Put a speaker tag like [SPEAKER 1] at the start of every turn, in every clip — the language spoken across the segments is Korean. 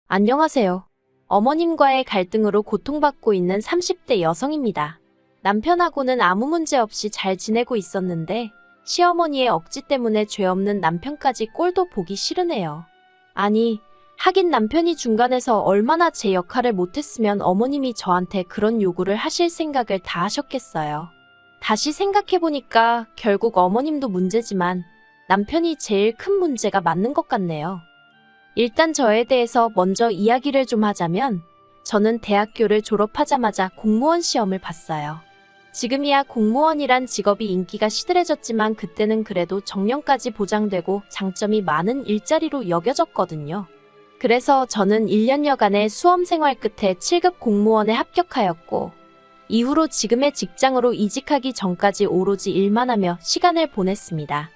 [SPEAKER 1] 안녕하세요. 어머님과의 갈등으로 고통받고 있는 30대 여성입니다. 남편하고는 아무 문제 없이 잘 지내고 있었는데 시어머니의 억지 때문에 죄 없는 남편까지 꼴도 보기 싫으네요. 아니, 하긴 남편이 중간에서 얼마나 제 역할을 못했으면 어머님이 저한테 그런 요구를 하실 생각을 다 하셨겠어요. 다시 생각해보니까 결국 어머님도 문제지만 남편이 제일 큰 문제가 맞는 것 같네요. 일단 저에 대해서 먼저 이야기를 좀 하자면 저는 대학교를 졸업하자마자 공무원 시험을 봤어요. 지금이야 공무원이란 직업이 인기가 시들해졌지만 그때는 그래도 정년까지 보장되고 장점이 많은 일자리로 여겨졌거든요. 그래서 저는 1년여간의 수험 생활 끝에 7급 공무원에 합격하였고 이후로 지금의 직장으로 이직하기 전까지 오로지 일만 하며 시간을 보냈습니다.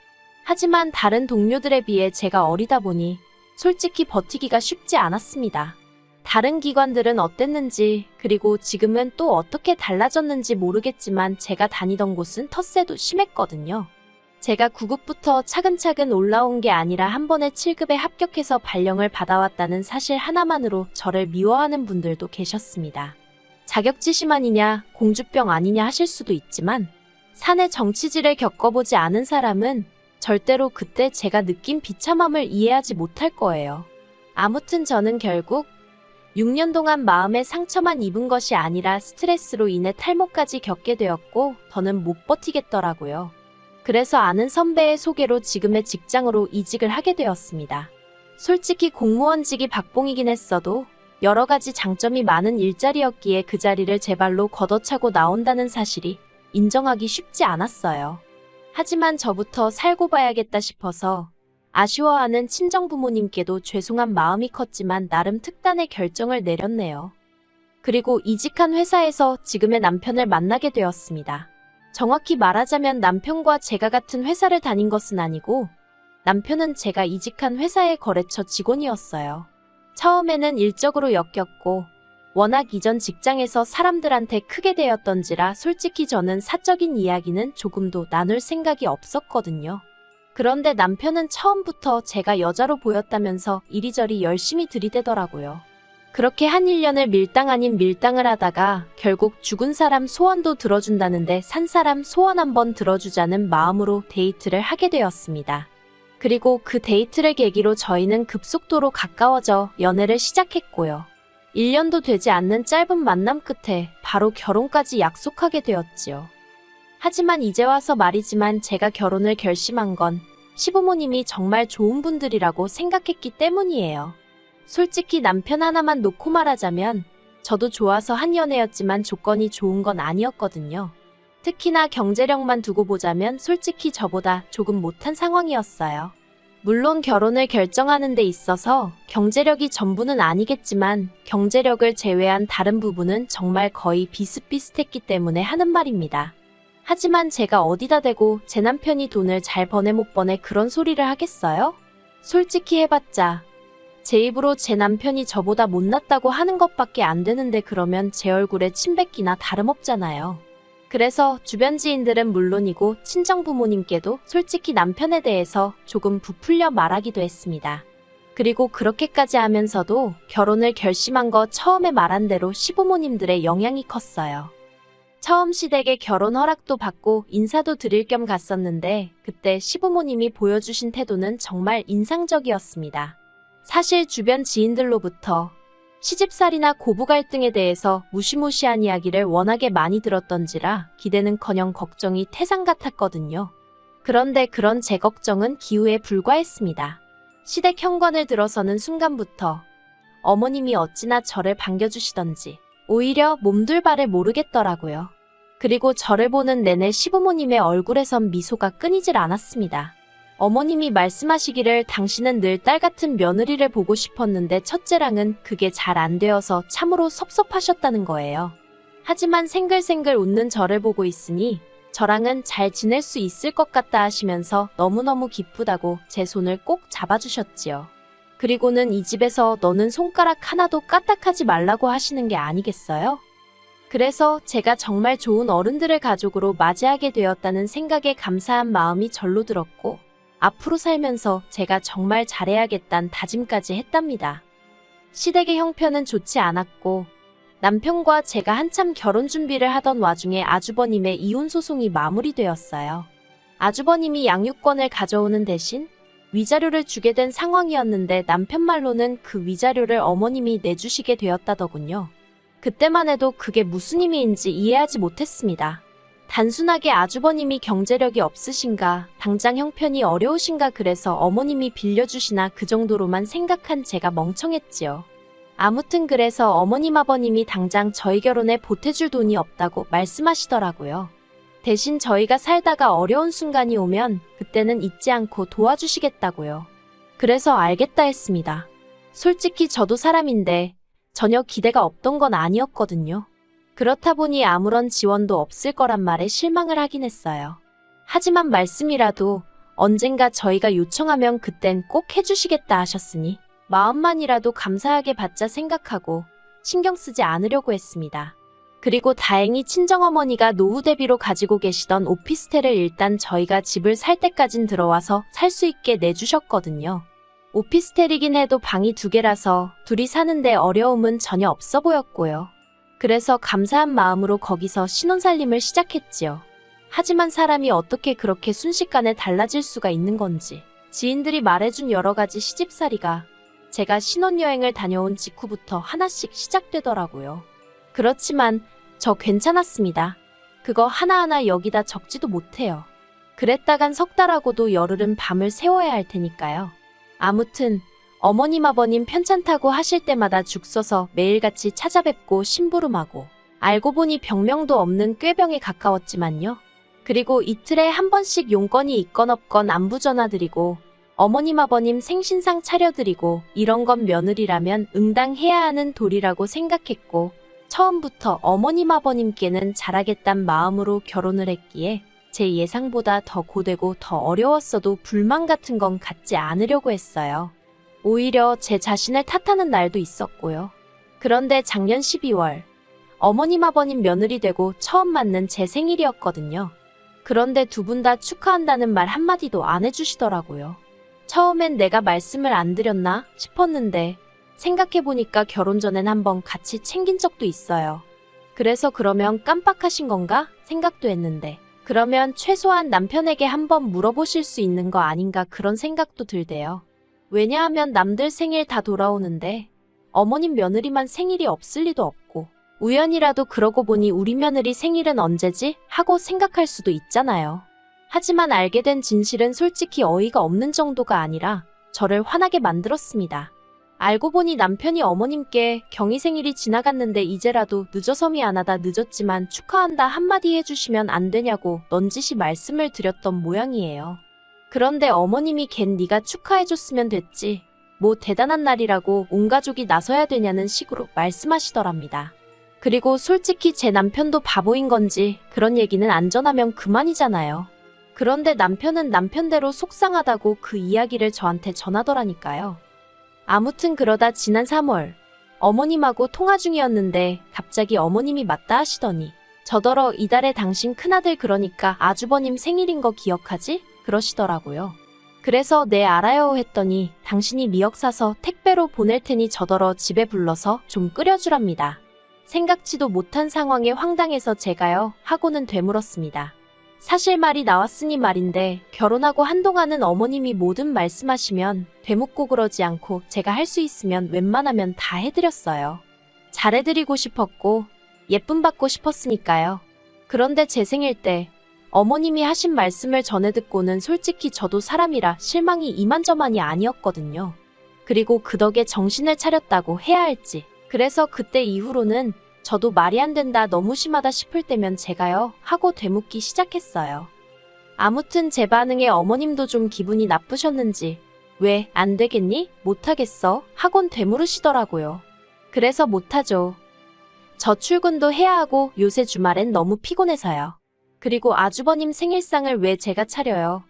[SPEAKER 1] 하지만 다른 동료들에 비해 제가 어리다 보니 솔직히 버티기가 쉽지 않았습니다. 다른 기관들은 어땠는지 그리고 지금은 또 어떻게 달라졌는지 모르겠지만 제가 다니던 곳은 텃세도 심했거든요. 제가 9급부터 차근차근 올라온 게 아니라 한 번에 7급에 합격해서 발령을 받아왔다는 사실 하나만으로 저를 미워하는 분들도 계셨습니다. 자격지심아니냐 공주병 아니냐 하실 수도 있지만 사내 정치질을 겪어보지 않은 사람은 절대로 그때 제가 느낀 비참함을 이해하지 못할 거예요. 아무튼 저는 결국 6년 동안 마음의 상처만 입은 것이 아니라 스트레스로 인해 탈모까지 겪게 되었고 더는 못 버티겠더라고요. 그래서 아는 선배의 소개로 지금의 직장으로 이직을 하게 되었습니다. 솔직히 공무원직이 박봉이긴 했어도 여러 가지 장점이 많은 일자리였기에 그 자리를 제 발로 걷어차고 나온다는 사실이 인정하기 쉽지 않았어요. 하지만 저부터 살고 봐야겠다 싶어서 아쉬워하는 친정부모님께도 죄송한 마음이 컸지만 나름 특단의 결정을 내렸네요. 그리고 이직한 회사에서 지금의 남편을 만나게 되었습니다. 정확히 말하자면 남편과 제가 같은 회사를 다닌 것은 아니고 남편은 제가 이직한 회사의 거래처 직원이었어요. 처음에는 일적으로 엮였고 워낙 이전 직장에서 사람들한테 크게 대었던지라 솔직히 저는 사적인 이야기는 조금도 나눌 생각이 없었거든요. 그런데 남편은 처음부터 제가 여자로 보였다면서 이리저리 열심히 들이대더라고요. 그렇게 한 1년을 밀당 아닌 밀당을 하다가 결국 죽은 사람 소원도 들어준다는데 산 사람 소원 한번 들어주자는 마음으로 데이트를 하게 되었습니다. 그리고 그 데이트를 계기로 저희는 급속도로 가까워져 연애를 시작했고요. 1년도 되지 않는 짧은 만남 끝에 바로 결혼까지 약속하게 되었지요. 하지만 이제 와서 말이지만 제가 결혼을 결심한 건 시부모님이 정말 좋은 분들이라고 생각했기 때문이에요. 솔직히 남편 하나만 놓고 말하자면 저도 좋아서 한 연애였지만 조건이 좋은 건 아니었거든요. 특히나 경제력만 두고 보자면 솔직히 저보다 조금 못한 상황이었어요. 물론 결혼을 결정하는 데 있어서 경제력이 전부는 아니겠지만 경제력을 제외한 다른 부분은 정말 거의 비슷비슷했기 때문에 하는 말입니다. 하지만 제가 어디다 대고 제 남편이 돈을 잘 버네 못 버네 그런 소리를 하겠어요? 솔직히 해봤자 제 입으로 제 남편이 저보다 못났다고 하는 것밖에 안 되는데 그러면 제 얼굴에 침 뱉기나 다름없잖아요. 그래서 주변 지인들은 물론이고 친정부모님께도 솔직히 남편에 대해서 조금 부풀려 말하기도 했습니다. 그리고 그렇게까지 하면서도 결혼을 결심한 거 처음에 말한 대로 시부모님들의 영향이 컸어요. 처음 시댁에 결혼 허락도 받고 인사도 드릴 겸 갔었는데 그때 시부모님이 보여주신 태도는 정말 인상적이었습니다. 사실 주변 지인들로부터 시집살이나 고부 갈등에 대해서 무시무시한 이야기를 워낙에 많이 들었던지라 기대는커녕 걱정이 태산 같았거든요. 그런데 그런 제 걱정은 기우에 불과했습니다. 시댁 현관을 들어서는 순간부터 어머님이 어찌나 저를 반겨주시던지 오히려 몸둘 바를 모르겠더라고요. 그리고 저를 보는 내내 시부모님의 얼굴에선 미소가 끊이질 않았습니다. 어머님이 말씀하시기를 당신은 늘 딸 같은 며느리를 보고 싶었는데 첫째랑은 그게 잘 안 되어서 참으로 섭섭하셨다는 거예요. 하지만 생글생글 웃는 저를 보고 있으니 저랑은 잘 지낼 수 있을 것 같다 하시면서 너무너무 기쁘다고 제 손을 꼭 잡아주셨지요. 그리고는 이 집에서 너는 손가락 하나도 까딱하지 말라고 하시는 게 아니겠어요? 그래서 제가 정말 좋은 어른들을 가족으로 맞이하게 되었다는 생각에 감사한 마음이 절로 들었고 앞으로 살면서 제가 정말 잘해야겠다는 다짐까지 했답니다. 시댁의 형편은 좋지 않았고 남편과 제가 한참 결혼 준비를 하던 와중에 아주버님의 이혼 소송이 마무리되었어요. 아주버님이 양육권을 가져오는 대신 위자료를 주게 된 상황이었는데 남편 말로는 그 위자료를 어머님이 내주시게 되었다더군요. 그때만 해도 그게 무슨 의미인지 이해하지 못했습니다. 단순하게 아주버님이 경제력이 없으신가, 당장 형편이 어려우신가 그래서 어머님이 빌려주시나 그 정도로만 생각한 제가 멍청했지요. 아무튼 그래서 어머님 아버님이 당장 저희 결혼에 보태줄 돈이 없다고 말씀하시더라고요. 대신 저희가 살다가 어려운 순간이 오면 그때는 잊지 않고 도와주시겠다고요. 그래서 알겠다 했습니다. 솔직히 저도 사람인데 전혀 기대가 없던 건 아니었거든요. 그렇다 보니 아무런 지원도 없을 거란 말에 실망을 하긴 했어요. 하지만 말씀이라도 언젠가 저희가 요청하면 그땐 꼭 해주시겠다 하셨으니 마음만이라도 감사하게 받자 생각하고 신경 쓰지 않으려고 했습니다. 그리고 다행히 친정어머니가 노후 대비로 가지고 계시던 오피스텔을 일단 저희가 집을 살 때까진 들어와서 살 수 있게 내주셨거든요. 오피스텔이긴 해도 방이 2개라서 둘이 사는데 어려움은 전혀 없어 보였고요. 그래서 감사한 마음으로 거기서 신혼살림을 시작했지요. 하지만 사람이 어떻게 그렇게 순식간에 달라질 수가 있는 건지 지인들이 말해준 여러 가지 시집살이가 제가 신혼여행을 다녀온 직후부터 하나씩 시작되더라고요. 그렇지만 저 괜찮았습니다. 그거 하나하나 여기다 적지도 못해요. 그랬다간 석 달하고도 열흘은 밤을 새워야 할 테니까요. 아무튼 어머님 아버님 편찮다고 하실 때마다 죽 써서 매일같이 찾아뵙고 심부름하고 알고 보니 병명도 없는 꾀병에 가까웠지만요. 그리고 이틀에 한 번씩 용건이 있건 없건 안부 전화드리고 어머님 아버님 생신상 차려드리고 이런 건 며느리라면 응당해야 하는 도리라고 생각했고 처음부터 어머님 아버님께는 잘하겠단 마음으로 결혼을 했기에 제 예상보다 더 고되고 더 어려웠어도 불만 같은 건 갖지 않으려고 했어요. 오히려 제 자신을 탓하는 날도 있었고요. 그런데 작년 12월 어머님 아버님 며느리 되고 처음 맞는 제 생일이었거든요. 그런데 두 분 다 축하한다는 말 한마디도 안 해주시더라고요. 처음엔 내가 말씀을 안 드렸나 싶었는데 생각해보니까 결혼 전엔 한번 같이 챙긴 적도 있어요. 그래서 그러면 깜빡하신 건가 생각도 했는데 그러면 최소한 남편에게 한번 물어보실 수 있는 거 아닌가 그런 생각도 들대요. 왜냐하면 남들 생일 다 돌아오는데 어머님 며느리만 생일이 없을 리도 없고 우연이라도 그러고 보니 우리 며느리 생일은 언제지? 하고 생각할 수도 있잖아요. 하지만 알게 된 진실은 솔직히 어이가 없는 정도가 아니라 저를 화나게 만들었습니다. 알고 보니 남편이 어머님께 경희 생일이 지나갔는데 이제라도 늦어서 미안하다 늦었지만 축하한다 한마디 해주시면 안 되냐고 넌지시 말씀을 드렸던 모양이에요. 그런데 어머님이 걘 네가 축하해줬으면 됐지. 뭐 대단한 날이라고 온 가족이 나서야 되냐는 식으로 말씀하시더랍니다. 그리고 솔직히 제 남편도 바보인 건지 그런 얘기는 안 전하면 그만이잖아요. 그런데 남편은 남편대로 속상하다고 그 이야기를 저한테 전하더라니까요. 아무튼 그러다 지난 3월 어머님하고 통화 중이었는데 갑자기 어머님이 맞다 하시더니 저더러 이달에 당신 큰아들 그러니까 아주버님 생일인 거 기억하지? 그러시더라고요. 그래서 네 알아요 했더니 당신이 미역 사서 택배로 보낼 테니 저더러 집에 불러서 좀 끓여주랍니다. 생각지도 못한 상황에 황당해서 제가요 하고는 되물었습니다. 사실 말이 나왔으니 말인데 결혼하고 한동안은 어머님이 뭐든 말씀하시면 되묻고 그러지 않고 제가 할 수 있으면 웬만하면 다 해드렸어요. 잘해드리고 싶었고 예쁨 받고 싶었으니까요. 그런데 제 생일 때 어머님이 하신 말씀을 전해 듣고는 솔직히 저도 사람이라 실망이 이만저만이 아니었거든요. 그리고 그 덕에 정신을 차렸다고 해야 할지. 그래서 그때 이후로는 저도 말이 안 된다 너무 심하다 싶을 때면 제가요 하고 되묻기 시작했어요. 아무튼 제 반응에 어머님도 좀 기분이 나쁘셨는지 왜 안 되겠니? 못하겠어? 하곤 되물으시더라고요. 그래서 못하죠. 저 출근도 해야 하고 요새 주말엔 너무 피곤해서요. 그리고 아주버님 생일상을 왜 제가 차려요?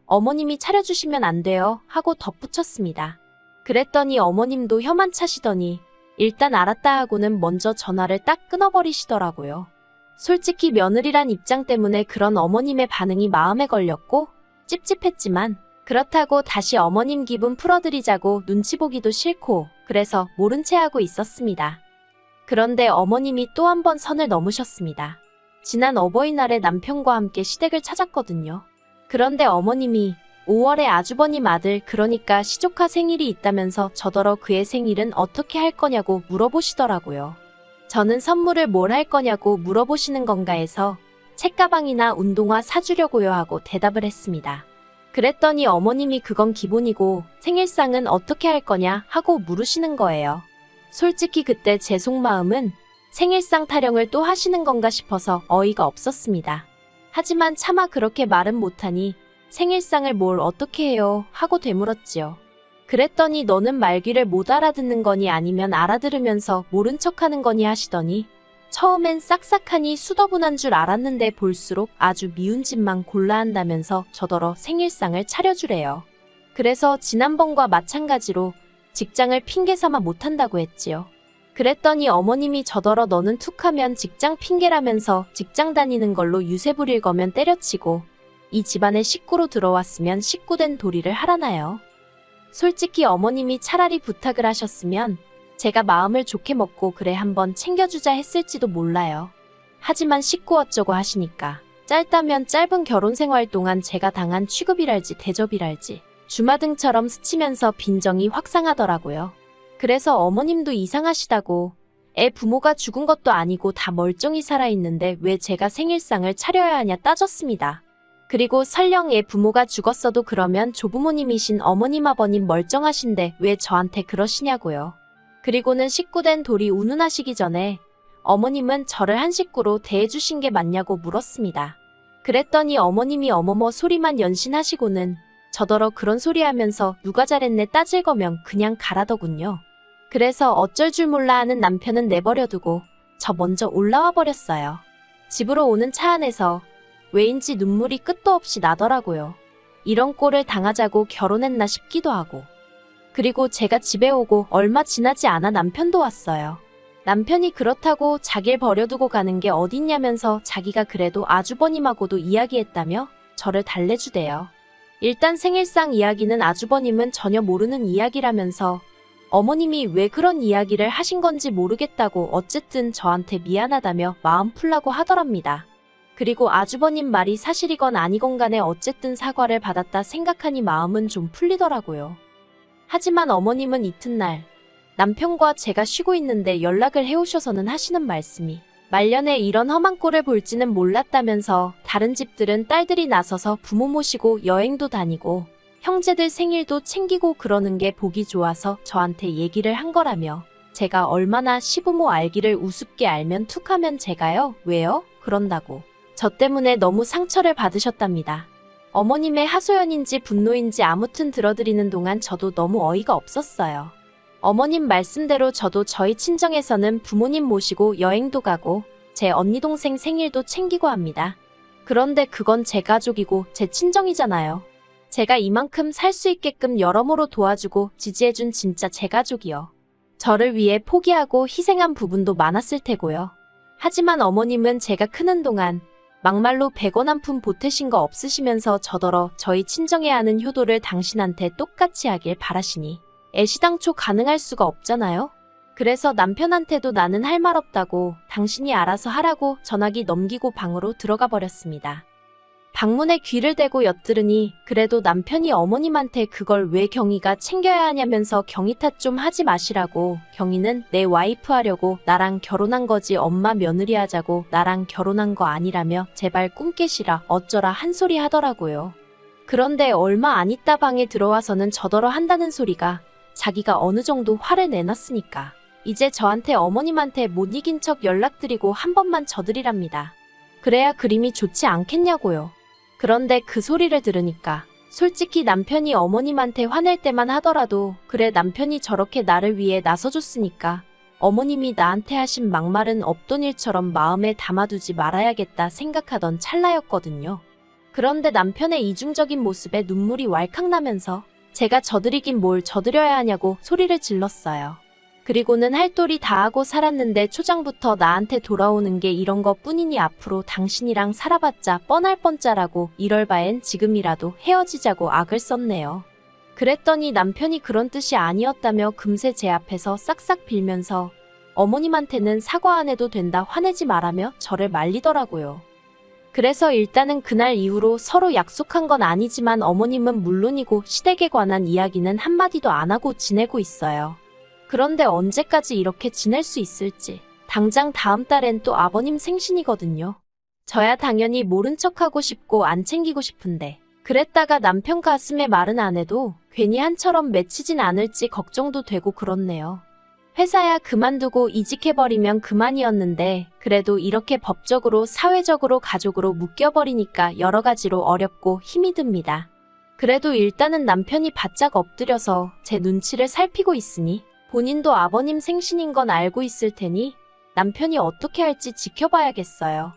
[SPEAKER 1] 어머님이 차려주시면 안 돼요 하고 덧붙였습니다. 그랬더니 어머님도 혀만 차시더니 일단 알았다 하고는 먼저 전화를 딱 끊어버리시더라고요. 솔직히 며느리란 입장 때문에 그런 어머님의 반응이 마음에 걸렸고 찝찝했지만 그렇다고 다시 어머님 기분 풀어드리자고 눈치 보기도 싫고 그래서 모른 채 하고 있었습니다. 그런데 어머님이 또 한 번 선을 넘으셨습니다. 지난 어버이날에 남편과 함께 시댁을 찾았거든요. 그런데 어머님이 5월에 아주버님 아들 그러니까 시조카 생일이 있다면서 저더러 그의 생일은 어떻게 할 거냐고 물어보시더라고요. 저는 선물을 뭘 할 거냐고 물어보시는 건가 해서 책가방이나 운동화 사주려고요 하고 대답을 했습니다. 그랬더니 어머님이 그건 기본이고 생일상은 어떻게 할 거냐 하고 물으시는 거예요. 솔직히 그때 제 속마음은 생일상 타령을 또 하시는 건가 싶어서 어이가 없었습니다. 하지만 차마 그렇게 말은 못하니 생일상을 뭘 어떻게 해요 하고 되물었지요. 그랬더니 너는 말귀를 못 알아듣는 거니 아니면 알아들으면서 모른 척하는 거니 하시더니 처음엔 싹싹하니 수더분한 줄 알았는데 볼수록 아주 미운 짓만 골라 한다면서 저더러 생일상을 차려주래요. 그래서 지난번과 마찬가지로 직장을 핑계 삼아 못한다고 했지요. 그랬더니 어머님이 저더러 너는 툭하면 직장 핑계라면서 직장 다니는 걸로 유세 부릴 거면 때려치고 이 집안에 식구로 들어왔으면 식구된 도리를 하라나요. 솔직히 어머님이 차라리 부탁을 하셨으면 제가 마음을 좋게 먹고 그래 한번 챙겨주자 했을지도 몰라요. 하지만 식구 어쩌고 하시니까 짧다면 짧은 결혼 생활 동안 제가 당한 취급이랄지 대접이랄지 주마등처럼 스치면서 빈정이 확상하더라고요. 그래서 어머님도 이상하시다고 애 부모가 죽은 것도 아니고 다 멀쩡히 살아있는데 왜 제가 생일상을 차려야 하냐 따졌습니다. 그리고 설령 애 부모가 죽었어도 그러면 조부모님이신 어머님 아버님 멀쩡하신데 왜 저한테 그러시냐고요. 그리고는 식구된 돌이 운운하시기 전에 어머님은 저를 한 식구로 대해주신 게 맞냐고 물었습니다. 그랬더니 어머님이 어머머 소리만 연신하시고는 저더러 그런 소리 하면서 누가 잘했네 따질 거면 그냥 가라더군요. 그래서 어쩔 줄 몰라 하는 남편은 내버려두고 저 먼저 올라와 버렸어요. 집으로 오는 차 안에서 왜인지 눈물이 끝도 없이 나더라고요. 이런 꼴을 당하자고 결혼했나 싶기도 하고. 그리고 제가 집에 오고 얼마 지나지 않아 남편도 왔어요. 남편이 그렇다고 자기를 버려두고 가는 게 어딨냐면서 자기가 그래도 아주버님하고도 이야기했다며 저를 달래주대요. 일단 생일상 이야기는 아주버님은 전혀 모르는 이야기라면서 어머님이 왜 그런 이야기를 하신 건지 모르겠다고 어쨌든 저한테 미안하다며 마음 풀라고 하더랍니다. 그리고 아주버님 말이 사실이건 아니건 간에 어쨌든 사과를 받았다 생각하니 마음은 좀 풀리더라고요. 하지만 어머님은 이튿날 남편과 제가 쉬고 있는데 연락을 해오셔서는 하시는 말씀이 말년에 이런 험한 꼴을 볼지는 몰랐다면서 다른 집들은 딸들이 나서서 부모 모시고 여행도 다니고 형제들 생일도 챙기고 그러는 게 보기 좋아서 저한테 얘기를 한 거라며 제가 얼마나 시부모 알기를 우습게 알면 툭하면 제가요? 왜요? 그런다고 저 때문에 너무 상처를 받으셨답니다. 어머님의 하소연인지 분노인지 아무튼 들어드리는 동안 저도 너무 어이가 없었어요. 어머님 말씀대로 저도 저희 친정에서는 부모님 모시고 여행도 가고 제 언니 동생 생일도 챙기고 합니다. 그런데 그건 제 가족이고 제 친정이잖아요. 제가 이만큼 살 수 있게끔 여러모로 도와주고 지지해준 진짜 제 가족이요. 저를 위해 포기하고 희생한 부분도 많았을 테고요. 하지만 어머님은 제가 크는 동안 막말로 100원 한 푼 보태신 거 없으시면서 저더러 저희 친정에 하는 효도를 당신한테 똑같이 하길 바라시니 애시당초 가능할 수가 없잖아요. 그래서 남편한테도 나는 할 말 없다고 당신이 알아서 하라고 전화기 넘기고 방으로 들어가 버렸습니다. 방문에 귀를 대고 엿들으니 그래도 남편이 어머님한테 그걸 왜 경희가 챙겨야 하냐면서 경희 탓 좀 하지 마시라고 경희는 내 와이프 하려고 나랑 결혼한 거지 엄마 며느리 하자고 나랑 결혼한 거 아니라며 제발 꿈 깨시라 어쩌라 한 소리 하더라고요. 그런데 얼마 안 있다 방에 들어와서는 저더러 한다는 소리가 자기가 어느 정도 화를 내놨으니까 이제 저한테 어머님한테 못 이긴 척 연락드리고 한 번만 져드리랍니다. 그래야 그림이 좋지 않겠냐고요. 그런데 그 소리를 들으니까 솔직히 남편이 어머님한테 화낼 때만 하더라도 그래 남편이 저렇게 나를 위해 나서줬으니까 어머님이 나한테 하신 막말은 없던 일처럼 마음에 담아두지 말아야겠다 생각하던 찰나였거든요. 그런데 남편의 이중적인 모습에 눈물이 왈칵 나면서 제가 져드리긴 뭘 져드려야 하냐고 소리를 질렀어요. 그리고는 할 도리 다 하고 살았는데 초장부터 나한테 돌아오는 게 이런 것 뿐이니 앞으로 당신이랑 살아봤자 뻔할 뻔짜라고 이럴 바엔 지금이라도 헤어지자고 악을 썼네요. 그랬더니 남편이 그런 뜻이 아니었다며 금세 제 앞에서 싹싹 빌면서 어머님한테는 사과 안 해도 된다 화내지 말라며 저를 말리더라고요. 그래서 일단은 그날 이후로 서로 약속한 건 아니지만 어머님은 물론이고 시댁에 관한 이야기는 한마디도 안 하고 지내고 있어요. 그런데 언제까지 이렇게 지낼 수 있을지. 당장 다음 달엔 또 아버님 생신이거든요. 저야 당연히 모른 척하고 싶고 안 챙기고 싶은데 그랬다가 남편 가슴에 말은 안 해도 괜히 한처럼 맺히진 않을지 걱정도 되고 그렇네요. 회사야 그만두고 이직해버리면 그만이었는데 그래도 이렇게 법적으로 사회적으로 가족으로 묶여버리니까 여러 가지로 어렵고 힘이 듭니다. 그래도 일단은 남편이 바짝 엎드려서 제 눈치를 살피고 있으니 본인도 아버님 생신인 건 알고 있을 테니 남편이 어떻게 할지 지켜봐야겠어요.